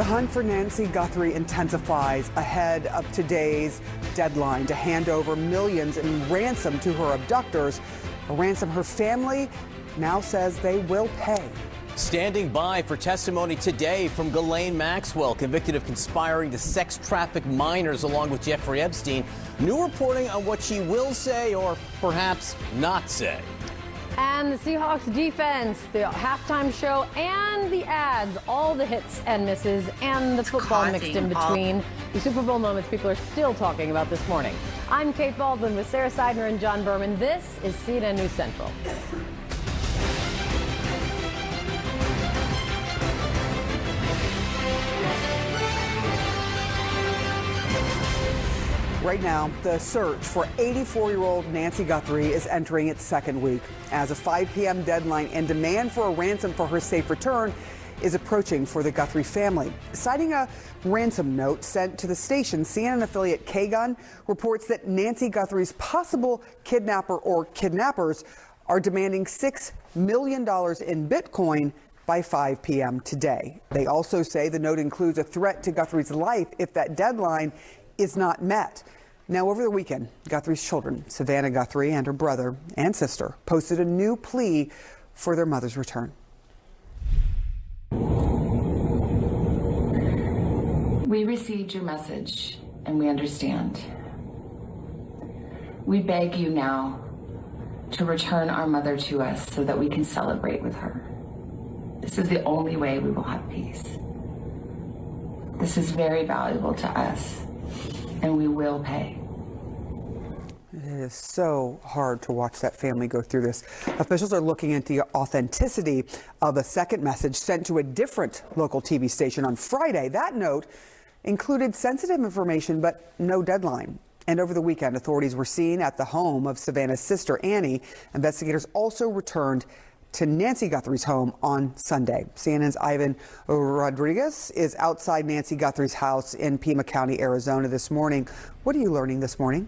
The hunt for Nancy Guthrie intensifies ahead of today's deadline to hand over millions in ransom to her abductors, a ransom her family now says they will pay. Standing by for testimony today from Ghislaine Maxwell, convicted of conspiring to sex traffic minors along with Jeffrey Epstein. New reporting on what she will say or perhaps not say. And the Seahawks defense, the halftime show, and the ads, all the hits and misses, and the football mixed in between. The Super Bowl moments people are still talking about this morning. I'm Kate Baldwin with Sarah Seidner and John Berman. This is CNN News Central. Right now, the search for 84-year-old Nancy Guthrie is entering its second week as a 5 p.m. deadline and demand for a ransom for her safe return is approaching for the Guthrie family. Citing a ransom note sent to the station, CNN affiliate K-Gun reports that Nancy Guthrie's possible kidnapper or kidnappers are demanding $6 million in Bitcoin by 5 p.m. today. They also say the note includes a threat to Guthrie's life if that deadline is not met. Now, over the weekend, Guthrie's children, Savannah Guthrie and her brother and sister, posted a new plea for their mother's return. We received your message and we understand. We beg you now to return our mother to us so that we can celebrate with her. This is the only way we will have peace. This is very valuable to us, and we will pay. It is so hard to watch that family go through this. Officials are looking into the authenticity of a second message sent to a different local TV station on Friday. That note included sensitive information, but no deadline. And over the weekend, authorities were seen at the home of Savannah's sister, Annie. Investigators also returned to Nancy Guthrie's home on Sunday. CNN's Ivan Rodriguez is outside Nancy Guthrie's house in Pima County, Arizona this morning. What are you learning this morning?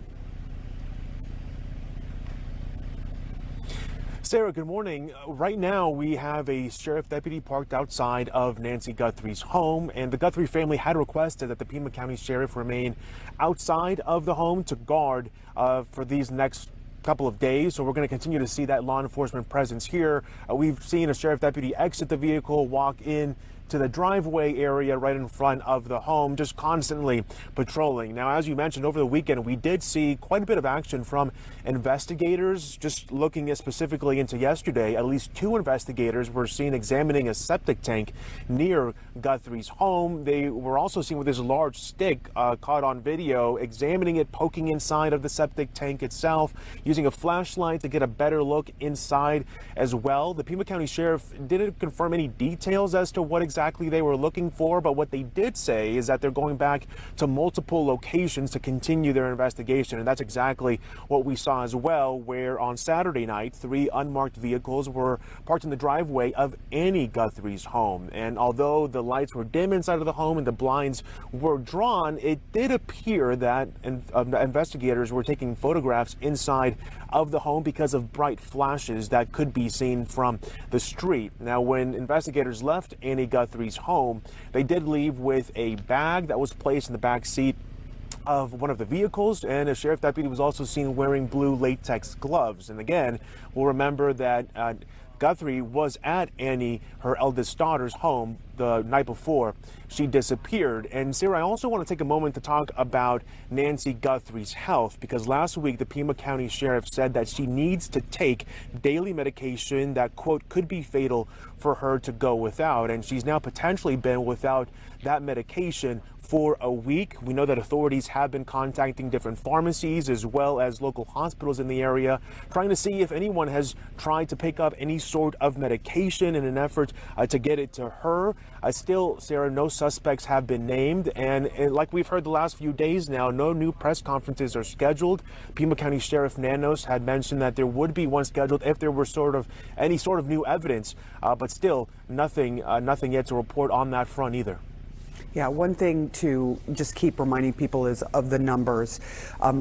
Sarah, good morning. Right now, we have a sheriff deputy parked outside of Nancy Guthrie's home, and the Guthrie family had requested that the Pima County sheriff remain outside of the home to guard for these next couple of days. So we're going to continue to see that law enforcement presence here. We've seen a sheriff deputy exit the vehicle, walk in to the driveway area right in front of the home, just constantly patrolling. Now, as you mentioned, over the weekend, we did see quite a bit of action from investigators. Just looking specifically into yesterday, at least 2 investigators were seen examining a septic tank near Guthrie's home. They were also seen with this large stick caught on video, examining it, poking inside of the septic tank itself, using a flashlight to get a better look inside as well. The Pima County Sheriff didn't confirm any details as to what exactly they were looking for, but what they did say is that they're going back to multiple locations to continue their investigation, and that's exactly what we saw as well, where on Saturday night 3 unmarked vehicles were parked in the driveway of Annie Guthrie's home. And although the lights were dim inside of the home and the blinds were drawn, it did appear that investigators were taking photographs inside of the home because of bright flashes that could be seen from the street. Now, when investigators left Annie Guthrie's home, they did leave with a bag that was placed in the back seat of one of the vehicles, and a sheriff deputy was also seen wearing blue latex gloves. And again, we'll remember that Guthrie was at Annie, her eldest daughter's home, the night before she disappeared. And Sarah, I also want to take a moment to talk about Nancy Guthrie's health, because last week the Pima County Sheriff said that she needs to take daily medication that, quote, could be fatal for her to go without. And she's now potentially been without that medication for a week. We know that authorities have been contacting different pharmacies as well as local hospitals in the area, trying to see if anyone has tried to pick up any sort of medication in an effort to get it to her. Still, Sarah, no suspects have been named, and like we've heard the last few days now, no new press conferences are scheduled. Pima County Sheriff Nanos had mentioned that there would be one scheduled if there were any sort of new evidence, but still nothing yet to report on that front either. Yeah, one thing to just keep reminding people is of the numbers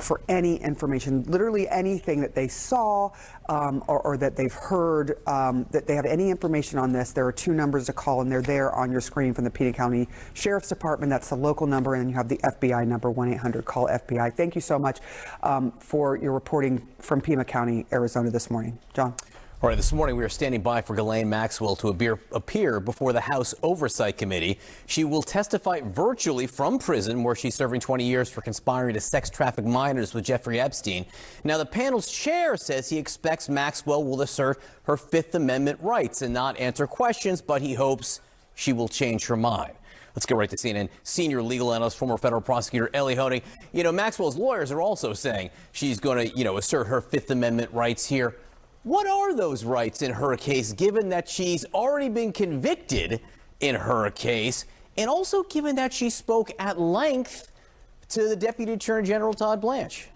for any information, literally anything that they saw or that they've heard, that they have any information on this. There are 2 numbers to call, and they're there on your screen from the Pima County Sheriff's Department. That's the local number, and you have the FBI number, 1-800-CALL-FBI. Thank you so much for your reporting from Pima County, Arizona this morning. John. All right, this morning we are standing by for Ghislaine Maxwell to appear before the House Oversight Committee. She will testify virtually from prison, where she's serving 20 years for conspiring to sex traffic minors with Jeffrey Epstein. Now, the panel's chair says he expects Maxwell will assert her Fifth Amendment rights and not answer questions, but he hopes she will change her mind. Let's get right to CNN senior legal analyst, former federal prosecutor Ellie Honig. Maxwell's lawyers are also saying she's going to, assert her Fifth Amendment rights here. What are those rights in her case, given that she's already been convicted in her case, and also given that she spoke at length to the Deputy Attorney General Todd Blanche?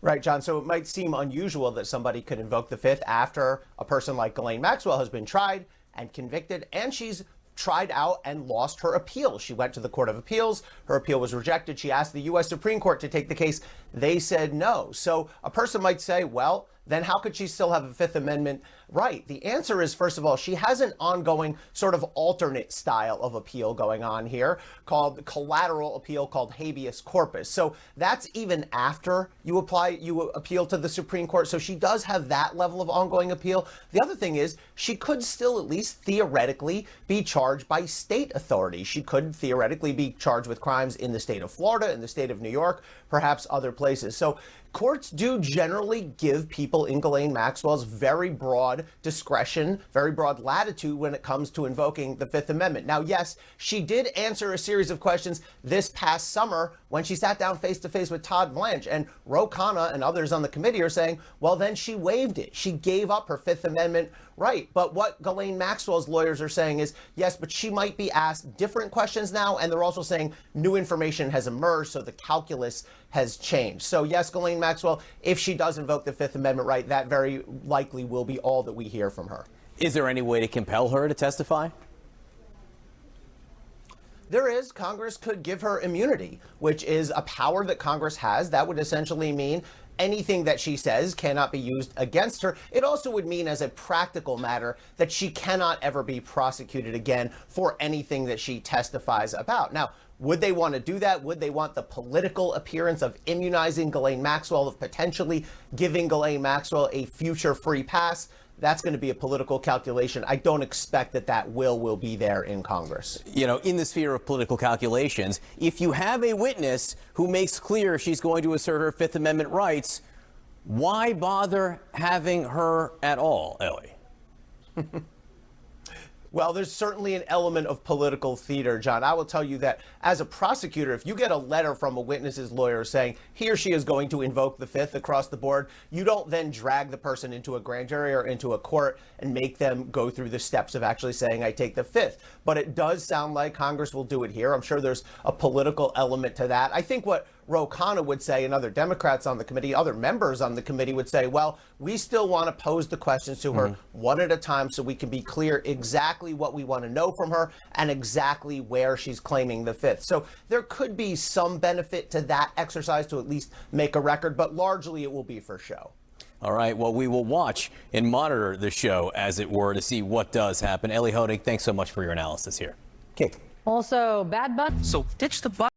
Right, John. So it might seem unusual that somebody could invoke the Fifth after a person like Ghislaine Maxwell has been tried and convicted, and she's tried out and lost her appeal. She went to the Court of Appeals. Her appeal was rejected. She asked the U.S. Supreme Court to take the case. They said no. So a person might say, well, then how could she still have a Fifth Amendment right? The answer is, first of all, she has an ongoing sort of alternate style of appeal going on here called collateral appeal, called habeas corpus. So that's even after you appeal to the Supreme Court. So she does have that level of ongoing appeal. The other thing is she could still at least theoretically be charged by state authorities. She could theoretically be charged with crimes in the state of Florida, in the state of New York, perhaps other places. So courts do generally give people in Ghislaine Maxwell's very broad discretion, very broad latitude when it comes to invoking the Fifth Amendment. Now, yes, she did answer a series of questions this past summer when she sat down face to face with Todd Blanche, and Ro Khanna and others on the committee are saying, well, then she waived it. She gave up her Fifth Amendment right. But what Ghislaine Maxwell's lawyers are saying is, yes, but she might be asked different questions now, and they're also saying new information has emerged, so the calculus has changed. So yes, Ghislaine Maxwell, if she does invoke the Fifth Amendment right, that very likely will be all that we hear from her. Is there any way to compel her to testify? There is. Congress could give her immunity, which is a power that Congress has. That would essentially mean anything that she says cannot be used against her. It also would mean, as a practical matter, that she cannot ever be prosecuted again for anything that she testifies about. Now, would they want to do that? Would they want the political appearance of immunizing Ghislaine Maxwell, of potentially giving Ghislaine Maxwell a future free pass? That's going to be a political calculation. I don't expect that will be there in Congress. In the sphere of political calculations, if you have a witness who makes clear she's going to assert her Fifth Amendment rights, why bother having her at all, Ellie? Well, there's certainly an element of political theater, John. I will tell you that as a prosecutor, if you get a letter from a witness's lawyer saying he or she is going to invoke the Fifth across the board, you don't then drag the person into a grand jury or into a court and make them go through the steps of actually saying, I take the Fifth. But it does sound like Congress will do it here. I'm sure there's a political element to that. I think what Ro Khanna would say, and other Democrats on the committee, other members on the committee would say, well, we still want to pose the questions to her one at a time so we can be clear exactly what we want to know from her and exactly where she's claiming the Fifth. So there could be some benefit to that exercise to at least make a record, but largely it will be for show. All right. Well, we will watch and monitor the show, as it were, to see what does happen. Ellie Honig, thanks so much for your analysis here. Kate. Also, bad butt. So ditch the butt.